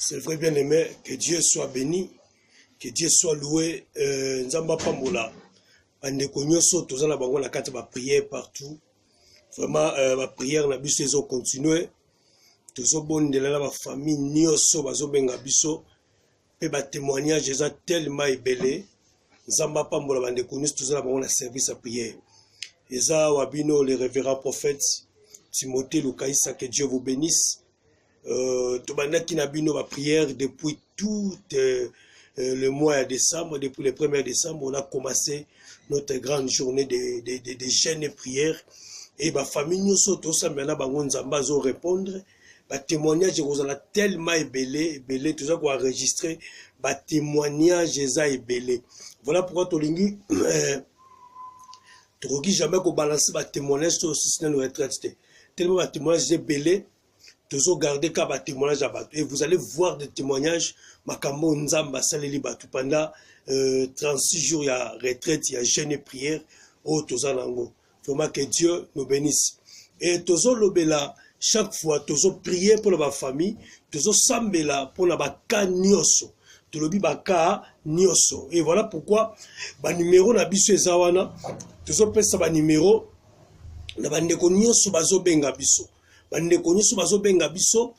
C'est vrai, bien aimé, que Dieu soit béni, que Dieu soit loué. Nzamba Pambola, bandeko nyonso tozala bango na kati ba prière partout. Vraiment ba prière na biso ezo continuer. Tozo bondela na ba famille nyonso bazo benga biso pe ba témoignage eza tellement ebele. Nzamba Pambola bandeko nyonso tozala bango na service à prière. Eza wabino le révérend prophète Timothée Lukaïsa, que Dieu vous bénisse. Tobandaki na bino ba prière depuis tout le mois de décembre, depuis le 1er décembre, on a commencé notre grande journée de jeûne et prière. Et ba famille nyonso to sambela bango nzamba zo répondre, ba témoignage kozala tellement ebele tout ça ko enregistrer, ba témoignage eza ebele. Voilà pourquoi tolingi tokoki jamais ko balancer ba témoignage sur système de retraite. Tellement ba témoignage ebele. Toujours garder comme témoignage à Batou. Et vous allez voir des témoignages. Makambo Nzamba Saleli Batou pendant 36 jours, il y a retraite, il y a jeûne et prière. Oh, Tozanango. Vraiment que Dieu nous bénisse. Et toujours l'obéla, chaque fois, toujours prier pour la famille, toujours sambela pour la baka nyoso. Tolobi baka nyoso. Et voilà pourquoi, ba numéro na biso ezawana, toujours pesa ba numéro, na bandeko nyoso bazo benga biso. Bandeko nyonso bazo benga biso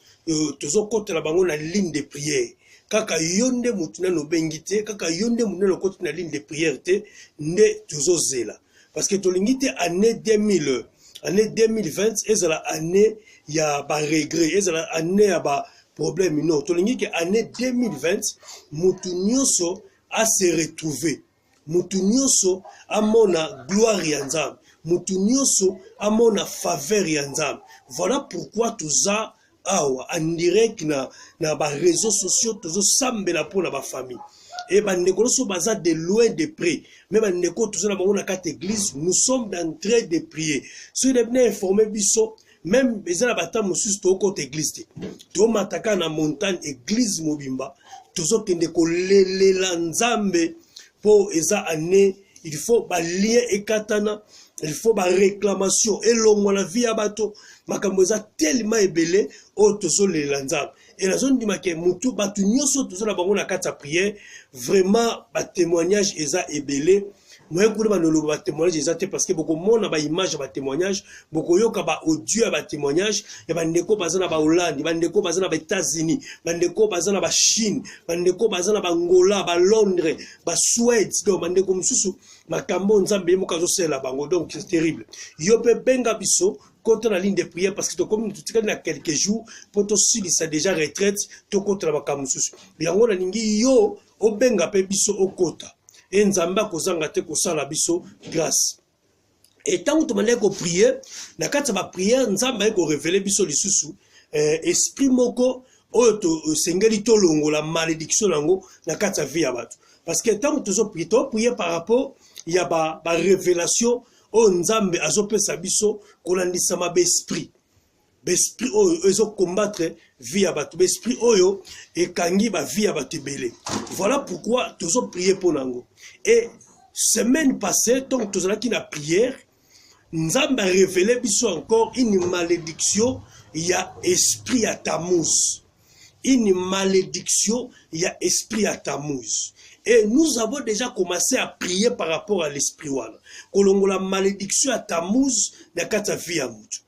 tozo kotela bango na ligne de prière. Kaka yonde mutuna no bengite, kaka yonde mutuna no kotela ligne de prière te nde tozo zela. Parce que tolingite année 2020 ezala année ya ba regret, ezala année ya ba problème non. Tolingike année 2020 mutu nyonso a se retrouver. Mutu nyonso a mona gloire ya Nzambe. Mutu nyonso a mona faveur ya Nzambe. Voilà pourquoi toza awa en direct na ba réseaux sociaux tozo sambela pour la ba famille. Et bandeko so baza de loin de près. Mais bandeko tozo na bango na carte église, nous sommes en train de prier. Si vous devez informer biso, même bezala bata mosusu to côté église. To mataka na montagne église mobimba, tozo kende ko lelela Nzambe pour eza année, il faut ba lien ekatana. Il faut ba réclamation et l'homme la vie à bateau makamboza tellement ebele o tozo le lanzam et la zone di make mutu batu nyoso tozo la bango na kata prière vraiment ba témoignage eza ebele moi ko ba no ba témoignage eza te parce que beaucoup mona ba image ba témoignage beaucoup yoka ba audio ba témoignage et ba ndeko bazana ba Hollande ba ndeko bazana ba États-Unis ba ndeko bazana ba Chine ba ndeko bazana ba Angola ba Londres ba Suède donc ba ndeko mususu makambo nzambe mokazo sela bango donc c'est terrible yo pe benga biso contre la ligne de prière parce que comme tout dans quelques jours pour to si ça déjà retraite to contre la makambo mususu yango na lingi yo o benga pe biso o kota et nzamba kozanga te kosala biso grâce. Et tant que tu m'as prier, na kata ba prière nzamba ko révéler biso lisusu esprit moko o to sengeli to longo la malédiction nango na kata vie abatu. Parce que tant que tu prier par rapport il y a ba révélation o nzambe azopesa biso kolandisa ma esprit. L'esprit oyo ezo combattre vie abatu, l'esprit oyo ekangi ba vie abatu belé. Voilà pourquoi tozo prier pour nango. Et semaine passée, donc tozo qui na prière, nzambe a révélé biso encore une malédiction, il y a esprit à Tammuz. Une malédiction, il y a esprit à Tammuz. Et nous avons déjà commencé à prier par rapport à l'esprit wana. Kolongo la malédiction à Tammuz na kata vie ya mutu.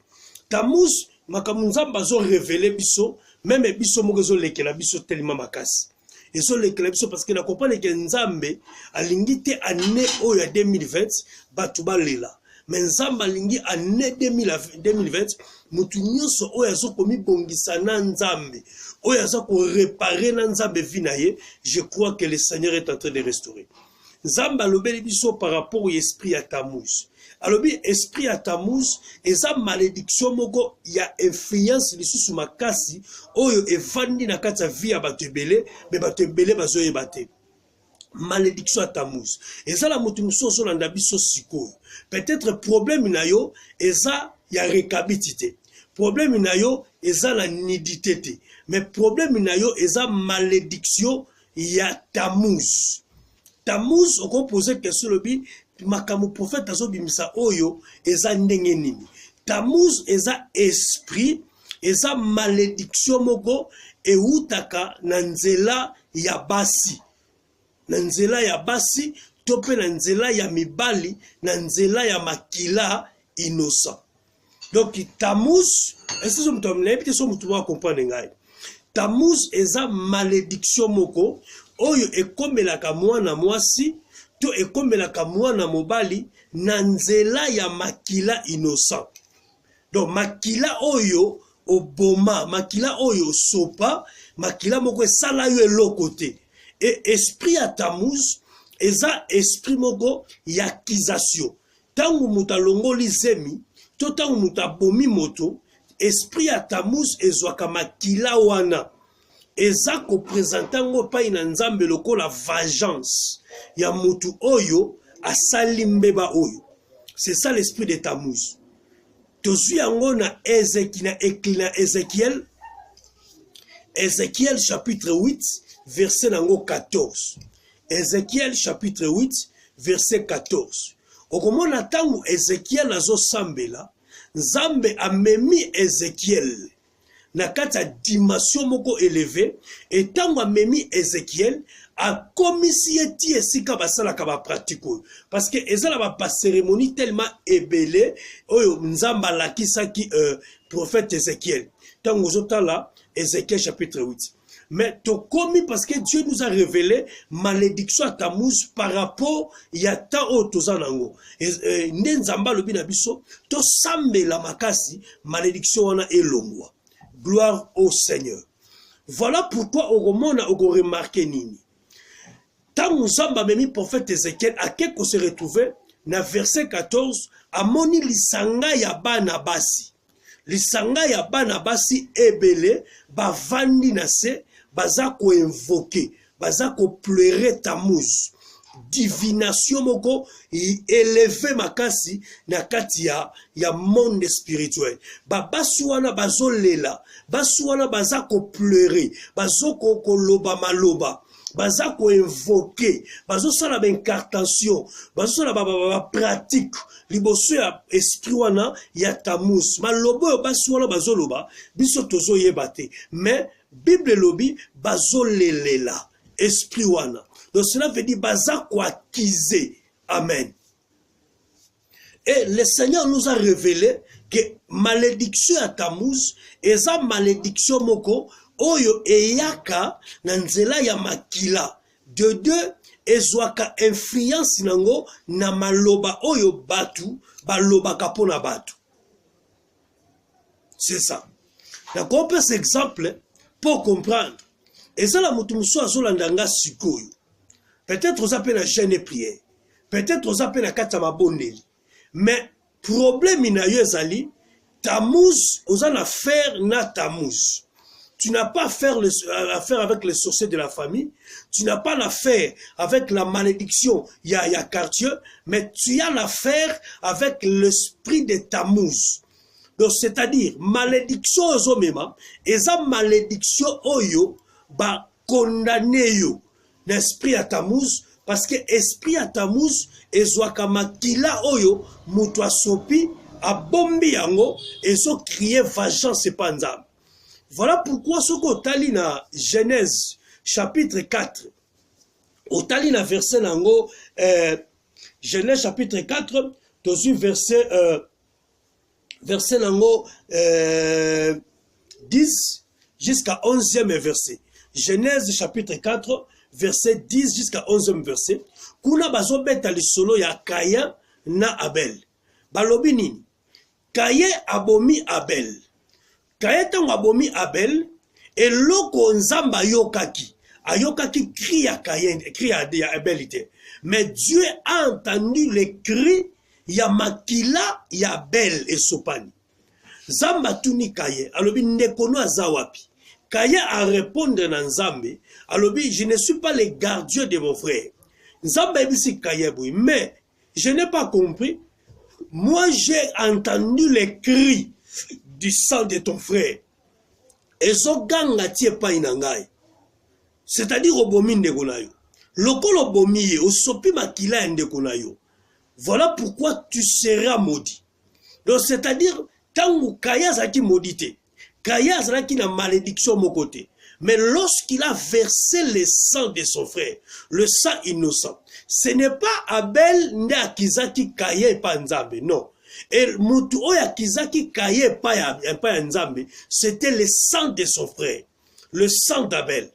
Tammuz makamunzamba zo révélé biso, même biso mogezo lekela biso tellement makasi. Et so lekela biso parce que na comprendre que nzambe alingi te année oyo 2020 batu balela. Mais nzambe alingi année 2020 mutu nyonso oyo azo komi bongisa na nzambe, oyo azo ko réparer na nzambe vinaye, je crois que le Seigneur est en train de restaurer. Nzambe alobeli biso par rapport au esprit à Tammuz. Alors bien esprit à Tammuz eza malédiction moko ya influence lisusu makasi oyo evandi na kata vie ya bato ebele me bato ebele bazo yebate. Malédiction à Tammuz eza la mutu musoso landa biso sikoyo. Peut-être problème na yo eza ya rekabitité. Problème na yo eza la nidité te. Mais problème na yo eza malédiction ya Tammuz. Tammuz on peut poser question le bi makamu prophète azo bimisa oyo eza ndenge nini. Tammuz eza esprit eza malédiction moko eutaka na nzela ya basi. Na nzela ya basi, tope na nzela ya mibali, na nzela ya makila innocent. Donc Tammuz, est-ce que vous me comprenez? Tammuz eza malédiction moko oyo ekomelaka mwana mwasi to ekomelaka mwana mobali na nzela ya makila innocent. Donc makila oyo oboma, makila oyo sopa, makila moko esala yo eloko te. Et esprit à Tammuz eza esprit moko ya accusation. Tangu mutalongoli zemi, to tangu mutabomi moto, esprit à Tammuz ezwaka makila wana. Eza ko presentango pa ina nzambe lokola vengeance ya mutu oyo asali mbeba oyo. C'est ça l'esprit de Tammuz. Tozui yango na Ézéchiel. Ézéchiel chapitre 8 verset nango 14. Ézéchiel chapitre 8 verset 14. Okomona tangu Ézéchiel azo sambela, Nzambe amemi Ézéchiel na kati ya dimension moko élevé, et tangu amemi Ézéchiel a komisi eti esika basalaka ba pratique parce que ezala ba cérémonie tellement ébélé oyo Nzamba lakisaki prophète Ézéchiel. Tangu zotala Ézéchiel chapitre 8. Mais to komi parce que Dieu nous a révélé malédiction à Tammuz par rapport ya ta o tozanango. Nde Nzamba lobi na biso to sambela makasi malédiction wana elongwa. Gloire au Seigneur. Voilà pourquoi au romana on remarque nini. Tant Nzamba memi prophète Ézéchiel a quelque se retrouver na verset 14 amoni lisanga ya bana basi. Lisanga ya bana basi ebele bavandi na se baza ko invoquer, baza ko pleurer Tammuz. Divination moko élevé makasi na kati ya monde spirituel. Basi wana bazolela, basi wana baza ko pleurer, bazo ko loba maloba, baza ko invoquer, bazo sala ba incartation, bazo sala ba pratique liboso ya esprit wana ya Tammuz. Malobo basi wana bazo loba, biso tozo yebate, mais Bible lobi bazo lelela esprit wana. Donc cela veut dire baza kwa kize. Amen. Et le Seigneur nous a révélé que malédiction à Tammuz eza malédiction moko oyo eyaka na nzela ya makila. De deux ezwaka influence nango na maloba oyo batu baloba kapona batu. C'est ça. Donc on peut cet exemple pour comprendre. Et ça la mutu musu azolandanga sikoyo. Peut-être aux appels à jeûne et prière. Peut-être aux appels à katama bondeli. Mais problème inayezali, Tammuz, aux en affaire na Tammuz. Tu n'as pas affaire avec les sorciers de la famille. Tu n'as pas l'affaire avec la malédiction ya quartier. Mais tu as l'affaire avec l'esprit de Tammuz. Donc c'est-à-dire, malédiction aux mema, et ça malédiction oyo, ba condamné yo. L'esprit à Tammuz, parce que esprit à Tammuz ezwaka makila oyo mutu asopi abombi yango ezo crier vengeance panza. Voilà pourquoi ce qu'on tali na Genèse chapitre 4 otali na verset nango Genèse chapitre 4 tozu verset nango 10 jusqu'à 11e verset. Genèse chapitre 4 verset 10 jusqu'à 11e verset. Kuna bazo beta lisolo ya Kayin na Abel. Balobi nini? Kayin abomi Abel. Kayin tango abomi Abel, eloko Nzamba yokaki. Ayokaki cri ya Kayin, cri ya Abel. Mais Dieu a entendu les cris ya makila ya Abel et Sopani. Nzamba tuni Kayin, alobi nekono azawapi. Kayin a répondre na Nzambe, alobi je ne suis pas le gardien de mon frère. Nzamba ebisi Kayin boui, mais je n'ai pas compris. Moi j'ai entendu les cris du sang de ton frère. Ezo ganga tie pa inangai. C'est-à-dire obomi ndeko na yo. Lokolo obomi ye, osopi makila ndeko na yo. Voilà pourquoi tu seras maudit. Donc c'est-à-dire tangu Kayin zaki maudité. Kaya azalaki na malédiction mon côté. Mais lorsqu'il a versé le sang de son frère, le sang innocent, ce n'est pas Abel nde akizaki Kaya et pas Nzambe, non. Et mutu oyo akizaki Kaya et pas Nzambe, c'était le sang de son frère, le sang d'Abel.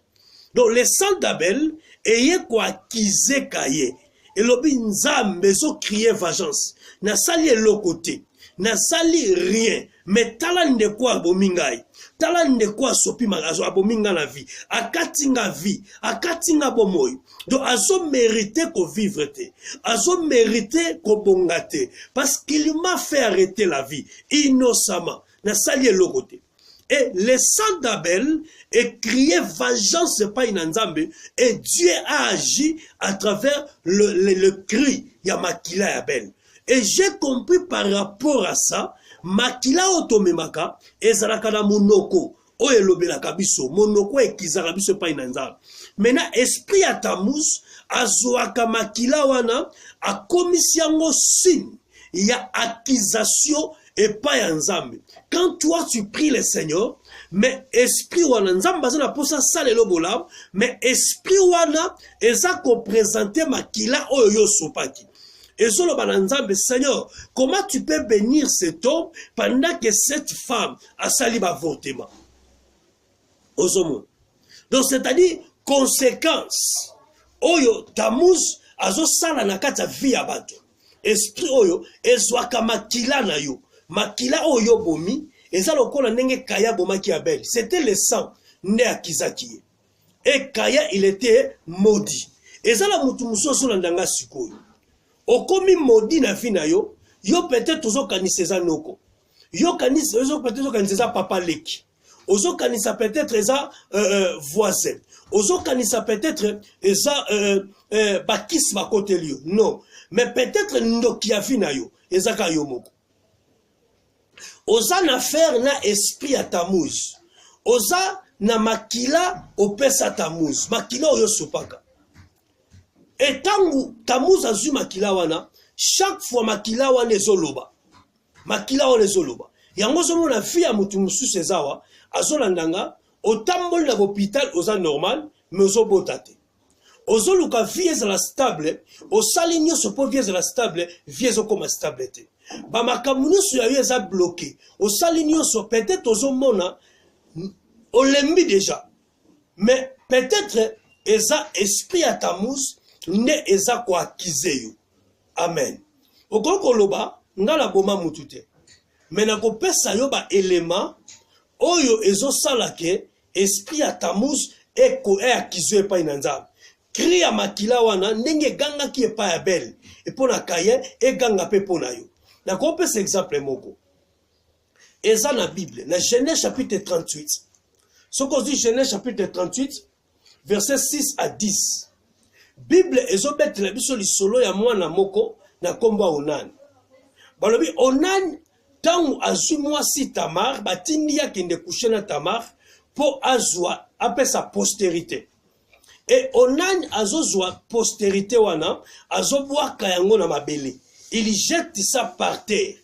Donc le sang d'Abel ayait quoi akizé Kaya. Et lobi Nzambe so crier vengeance. Na sali l'autre côté. Na sali rien. Mais talan de quoi abomingai. Talan de quoi sopi magazo abominga la vie. Akatinga vie. Akatinga bomoy. Donc azo mérité ko vivre te. Azo mérité ko bongate. Parce qu'il m'a fait arrêter la vie. Innocemment. Na sali l'autre côté. Et le sang d'Abel est crié vengeance par Nzambe et Dieu a agi à travers le cri ya makila Abel. Et j'ai compris par rapport à ça, makila otomemaka ezalaka na monoko o elobelaka biso monoko ekizaka biso par Nzambe. Maintenant esprit ya Tammuz azwaka makila wana akomisi yango signe ya accusation et pas ya Nzambe. Quand toi tu pries le Seigneur, mais esprit wana Nzambe bazana posa salelo bolam, mais esprit wana eza ko présenter makila oyo yo sopaki. Et solo Nzambe, Seigneur, comment tu peux bénir cet homme pendant que cette femme a sali avortement? Ozomo. Donc c'est-à-dire conséquence. Oyo Tammuz azo sala na kati ya vie ya bato. Esprit oyo ezwaka makila na yo. Makila oyo bomi eza lokola ndenge Kaya bomaki Abel. C'était le sang nde akizaki. Et Kaya il était maudit. Eza la mutu musoso na ndanga sikoyo. Okomi maudit na vie na yo, yo peut-être ozo kanisa eza noko. Yo kanisa ozo peut-être ozo kanisa papa leki. Ozo kanisa peut-être eza voisin. Ozo kanisa peut-être eza bakis bakote liyo. Non. Mais peut-être ndoki ya vie na yo, eza ka yo moko. Oza na faire na esprit ya Tammuz. Oza na makila opesa Tammuz. Makila oyo sopaka. Et tangu Tammuz azu makila wana, chaque fois makila wana ezoloba. Makila wana ezoloba. Yango zomo na fi ya mutu mususu ezawa, azolandanga, otamboli na hôpital oza normal, mais ozobotate. Ozoluka vie ezala stable, osali nyonso po vie ezala stable, vie ezokoma stable te. Ba makambo nyonso ya yo eza bloqué. Osali nyonso peut-être ozomona olembi déjà. Mais peut-être eza esprit ya Tammuz nde eza ko akize yo. Amen. Okoko loba ngala boma mutu te. Mais na ko pesa yo ba élément oyo ezo salake esprit ya Tammuz eko akize pa inanza. Cri ya makila wana ndenge ganga ki epa ya Abel et pona Kaye et ganga pe pona yo. Na ko pesa exemple moko. Eza na Bible, na Genèse chapitre 38. Ce qu'on dit Genèse chapitre 38 verset 6 à 10. Bible ezobet la biso lisolo ya mwana moko na komba Onan. Balobi Onan tangu azu mwasi Tamar batindi ya kende coucher na Tamar po azwa apesa postérité. Et Onan azozwa postérité wana azobwaka yango na mabele. Il jette ça par terre.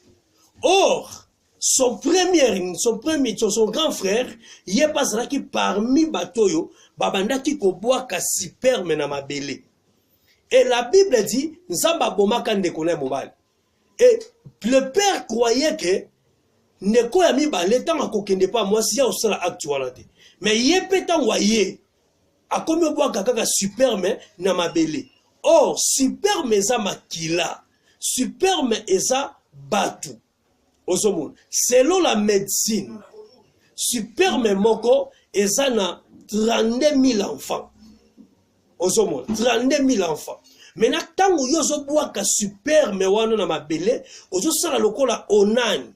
Or son grand frère il est pas là qui parmi batoyo babandaki ko bwaka sperme na mabele. Et la Bible dit nzamba bomaka ndeko na mobali. Et le père croyait que ndeko ya mibale tanga kokende pa mwasi ya osala actualité. Mais yepeta waye akomi bwaka kaka sperme na mabele. Or sperme eza makila. Sperme eza batu. Ozomon. Selon la médecine, sperme moko eza na 32 000 enfants. Ozomon. 32 000 enfants. Maintenant, tango yozo bwaka sperme wana na mabele, ozo sala lokola Onan.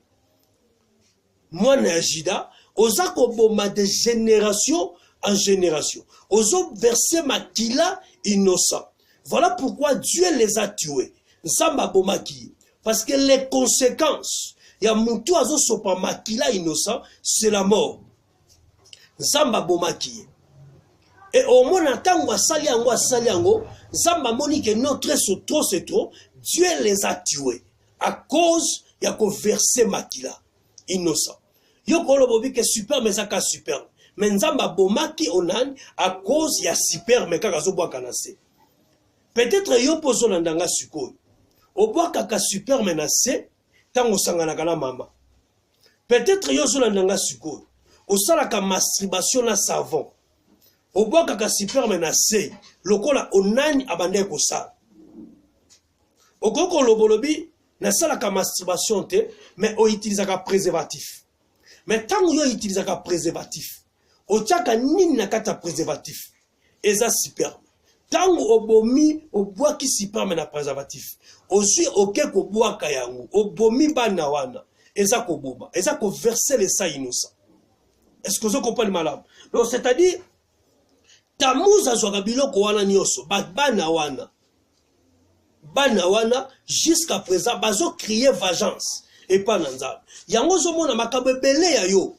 Mwana ya Jida, oza koboma de génération en génération. Ozo verser makila innocent. Voilà pourquoi Dieu les a tués. Nzamba bomaki. Parce que les conséquences, ya mutu azo sopa makila innocent, c'est la mort. Nzamba bomaki. Et au moins, tango asali yango, Nzamba moni que notre c'est trop, Dieu les a tués. À cause, ya ko verser makila innocent. Yo kolo bobi que super mais ça ka super. Mais nzamba bomaki onan à cause ya super mais kaka zo boaka na se. Peut-être yo pozo ndanga suko. O boaka ka super mais na se tango sangana kana mama. Peut-être yo zo ndanga suko. O sala ka masturbation na savon. O boaka ka super mais na se lokola onani abande ko sa. O koko lobolobi na sala ka masturbation te mais o utilisa ka préservatif. Mais tant que vous utilisez un préservatif, au tchaka nini na kata préservatif, eza superbe. Tant que vous bomi au bois qui superbe na préservatif, aussi ok ko bois kayangu, au bomi banawana, eza ko boba, eza ko verser les sa innocent. Est-ce que vous comprenez malade? Donc c'est-à-dire, tamuza zwa biloko wana nyoso, banawana jusqu'à présent bazo crier vengeance. Et pas nanza. Yango zo mona makabe belé ya yo.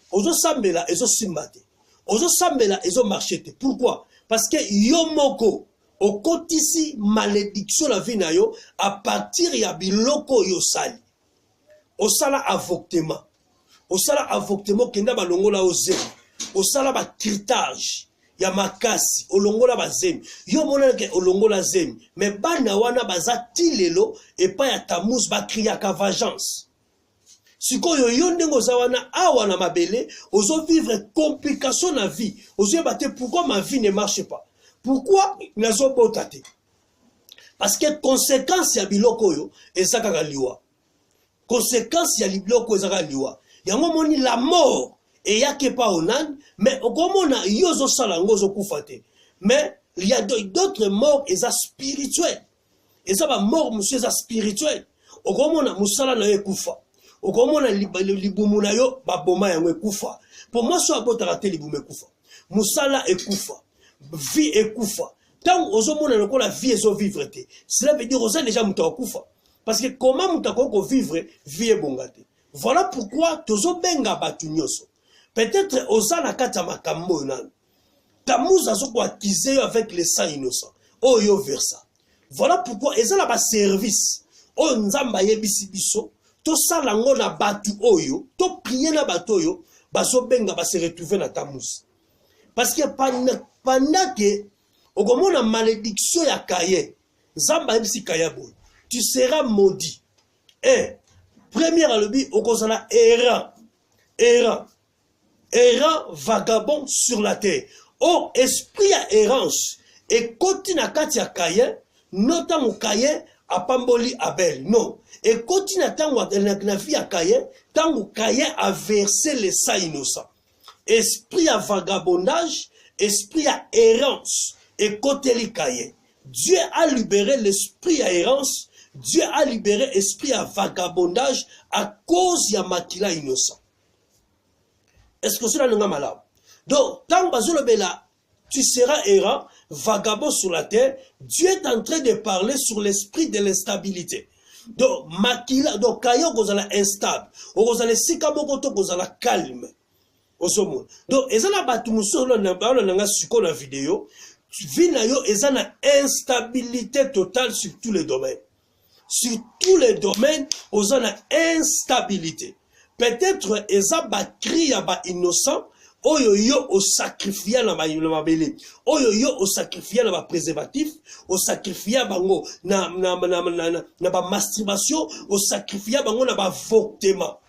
Ozo sambela ezo simbate. Ozo sambela ezo marchete. Pourquoi? Parce que yo moko o kotisi malédiction la vie na yo à partir ya biloko yo sali. O sala avortement. O sala avortement kenda balongola oze. O sala ba critage. Ya makasi olongola bazemi yo mona ke olongola zemi mais bana wana bazati lelo et pas ya tamous ba kriya ka vengeance sikoyo yo ndengo zawana awa na mabele ozo vivre complication na vie ozo baté pourquoi ma vie ne marche pas pourquoi nazo botate parce que conséquence ya biloko yo ezaka liwa conséquence ya biloko ezaka liwa yango moni la mort et y a que pas onan mais comme on a yozo salango zo kufate mais il y a d'autres morts et ça spirituel et ça va mort monsieur ça spirituel au comme on a musala na kufa au comme on a libumu na yo ba boma yango kufa pour moi so abota raté libumu kufa musala e kufa vie e kufa tant ozo mona loko la vie ezo vivre te cela veut dire oza déjà muta kufa parce que comment muta ko vivre vie e bongate voilà pourquoi tozo benga batu nyoso. Peut-être osana kata makambo nan. Tamuza zo ko accuser avec les sang innocents. Oh yo versa. Voilà pourquoi ezala ba service. O nzamba yebisi biso, to sala ngo na batu oyo, to prier na batu oyo, bazo benga ba se retrouver na tamuza. Parce que pendant que okomona malédiction ya kaye, nzamba yebisi kayabo, tu seras maudit. Et première alobi okozala errant vagabond sur la terre. Oh, esprit à errance. Et continue à katia kaye, notamment kaye à pamboli abel. Non. Et continue à tango na vie à kaye, tango kaye a versé les sang innocents. Esprit à vagabondage, esprit à errance. Et côté li kaye. Dieu a libéré l'esprit à errance. Dieu a libéré l'esprit à vagabondage à cause ya makila innocent. Est-ce que cela n'est pas malade? Donc, tant que tu seras errant, vagabond sur la terre, Dieu est en train de parler sur l'esprit de l'instabilité. Donc, makila, donc, kayo kozala instable, kozala sikaboko to kozala calme. Donc, ezana batu musolo na suko na vidéo, vina yo ezana instabilité totale sur tous les domaines. Sur tous les domaines, ozana instabilité. Peut-être eza ba cri ya ba innocent oyo yo o sacrifier na ba mabele oyo yo o sacrifier na ba préservatif o sacrifier bango na ba masturbation o sacrifier bango na ba avortement.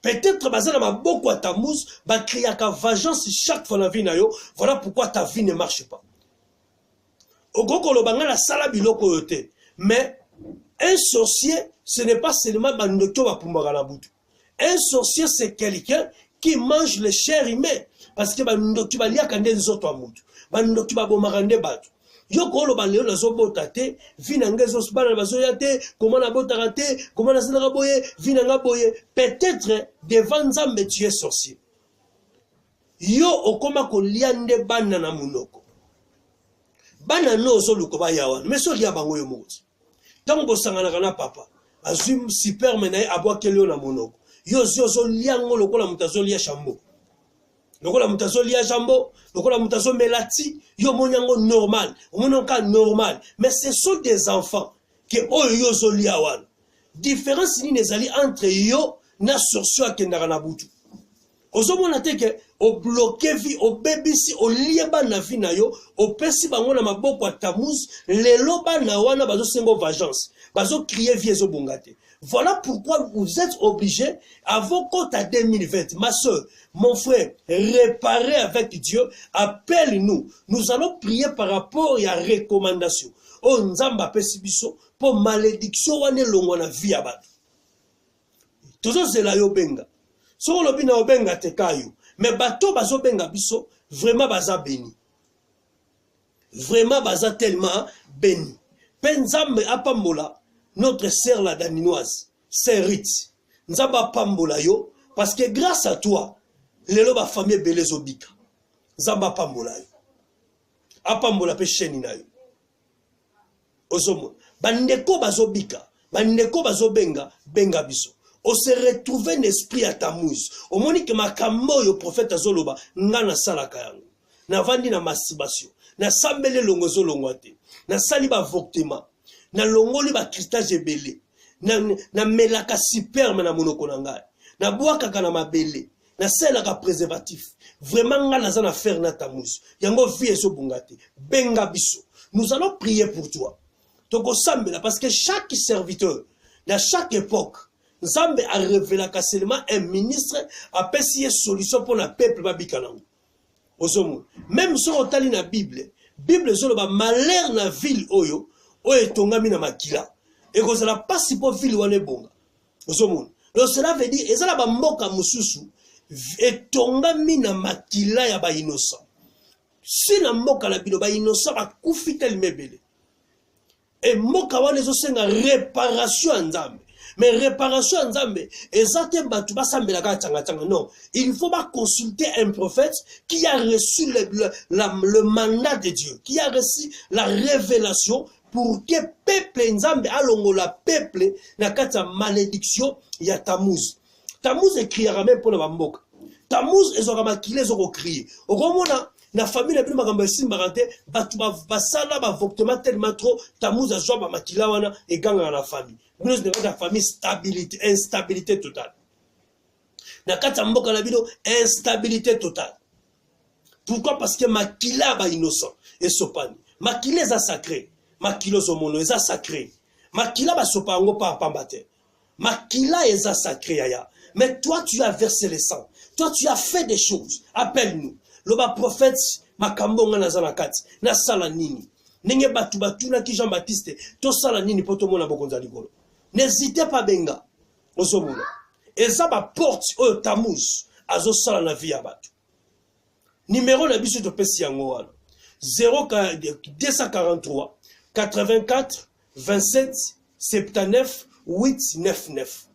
Peut-être bazana ba beaucoup à tamous ba crier ka vengeance chaque fois na vie na yo. Voilà pourquoi ta vie ne marche pas. Ogoko lo banga la sala biloko yote. Mais un sorcier ce n'est pas seulement ba ndoto ba pumbaka na butu. Un sorcier, c'est quelqu'un qui mange les chairs humaines. Parce que tu vas lire quand des autres amoudou. Tu vas bombarder batu. Yo kolo baleo na zo botate, vinanga zo sbana bazo yate, comment na botarate, comment na sala boye, vinanga boye. Peut-être devant Nzambe tu es sorcier. Yo okoma ko liande bana na munoko. Bana no zo lukoba yawan, mais so lia bango yo moti. Tango sangana kana papa, azum super menaye abwa kelio na munoko. Yo liango lokola mutazo lia chambo. Lokola mutazo lia chambo, lokola mutazo melati, yo monyango normal, mononka normal. Mais ce sont des enfants que yo lia wan. Différence ni nezali entre yo na sorcio akendaka na butu. Ozomona te ke o bloqué vie o bebisi o lieba na vie na yo o pesi bango na maboko ya Tammuz lelo bana wana bazo sengo vengeance bazo crier vie ezo bongate. Voilà pourquoi vous êtes obligés avant compte à 2020 ma soeur mon frère réparer avec Dieu appelle-nous nous allons prier par rapport à recommandation o nzamba pesi biso pour malédiction wana longo na vie ya bato toujours c'est la yo benga. Si on lobby na obenga te kayo, mais bateau bazo benga biso, vraiment baza béni. Vraiment baza tellement béni. Penzambe apambola, notre sœur la daninoise, c'est Ritz. Nzamba pambola yo, parce que grâce à toi, lelo ba famille belé zobika. Nzamba pambola yo. Apambola pe cheni na yo. Ozomo. Bandeko bazo bika, bandeko bazo benga, benga biso. On se retrouve un esprit à Tammuz. Au moment que ma kamoyo prophète azoloba ngana sala kayango. Na vandi na masturbation. Na sambele longozo longwate. Na sali ba avortement. Na longoli ba cristage ebele. Na melaka superme na monoko na ngai. Na boaka kana mabele. Na sela ka préservatif. Vraiment ngana za na faire na Tammuz. Yango vie eso bungate. Benga biso. Nous allons prier pour toi. Toko sambela parce que chaque serviteur, dans chaque époque Nzambe a révélé que seulement un ministre a pesé solution pour le peuple babikanango. Même si on tali na Bible zolo ba malheur na ville oyo tongami na makila. Et que cela passe pour ville wane bonga. Donc cela veut dire ezala ba mboka mususu tongami na makila ya ba innocent. Si na mboka la bilo ba innocent ba kufitel mebele. Et mboka wane zo senga réparation en Nzambe. Mais réparation en Zambé, non. Il faut pas consulter un prophète qui a reçu le mandat de Dieu, qui a reçu la révélation pour que peuple Nzambe alongo la peuple na kata malédiction ya Tammuz. Tammuz écrira même pour la bamboka. Tammuz ezora makile ezoko crier. Okomona na famille la bino makambo esimbarante batu basala ba avortement tellement trop Tammuz azwa ba makila wana eganga na famille. Nous avons la famille stabilité, instabilité totale. Na kata mboka na bino instabilité totale. Pourquoi? Parce que makila ba innocent et sopani. Makila est sacré. Makilo zomono est sacré. Makila ba sopango par pambate. Makila est sacré yaya. Mais toi tu as versé le sang. Toi tu as fait des choses. Appelle-nous. Loba prophète makambonga na zanakati. Na sala nini. Nenge batu na ki Jean-Baptiste. To sala nini poto mona bokonza likolo. N'hésitez pas benga. Ozomuna. Eza ba porte o Tammuz azo sala na vie ya batu. Numéro na biso to pesi yango wana. 243 84 27 79 899.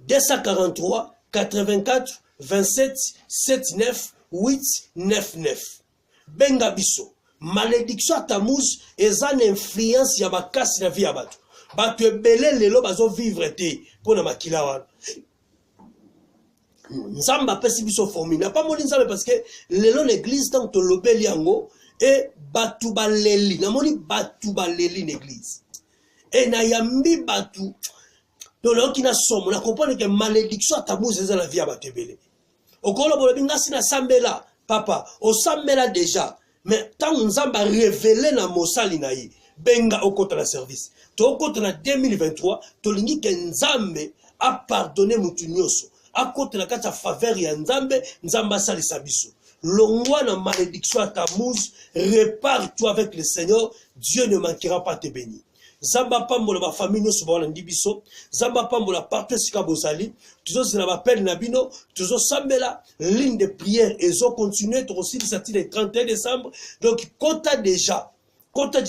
243 84 27 79 899. Benga biso. Malédiction à Tammuz eza une influence ya bakasi na vie ya batu. Batu ebele lelo bazo vivre te pour na makila wana. Nzamba pesi biso formule. Na pas moni nzamba parce que lelo l'église tant to lobeli yango et batu baleli. Na moni batu baleli l'église. Et na yambi batu donc là qui na somme, on comprend que malédiction à Tammuz eza la vie ya batu ebele. Okolo bolobi ngasi na sambela papa, o sambela déjà. Mais tant nzamba révélé na mosali na yi benga okota la service. To okota na 2023 to lingi ke nzambe a pardonné mutu nyonso. Akota na kata faveur ya nzambe, nzamba sali sabiso. Longwa na malédiction à Tammuz, répare-toi avec le Seigneur, Dieu ne manquera pas te bénir. Zamba pambola ba famille nyonso ba landi biso, zamba pambola partout sika bozali, toujours c'est la appel na bino, toujours sambela ligne de prière et zo continuer to aussi le 31 décembre. Donc compta déjà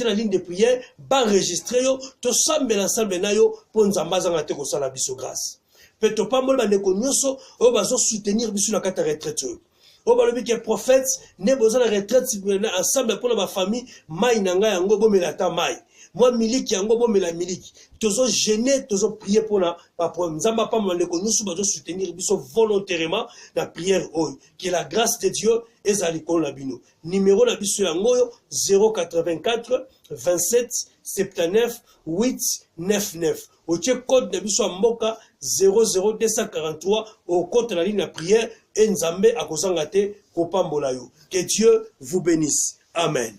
la ligne de prière, ba enregistrer yo, to sambela ensemble na yo pour nzamba zanga te ko sala biso grâce. Peto pambola ba ndeko nyonso o bazo soutenir biso na kata retraite. O balobi ke prophète ne besoin de retraite ensemble pour la famille mai nanga yango bomela ta mai. Moi miliki yango bomela miliki. Tozo gêner, tozo prier pour la problème. Nzamba pa mo ndeko nyonso bazo soutenir biso volontairement la prière oyo. Que la grâce de Dieu ezali ko na bino. Numéro na biso yango 084 27 79 899. Otie code de biso mboka 00243 au compte la ligne de prière et Nzambe akozanga te kopambola yo. Que Dieu vous bénisse. Amen.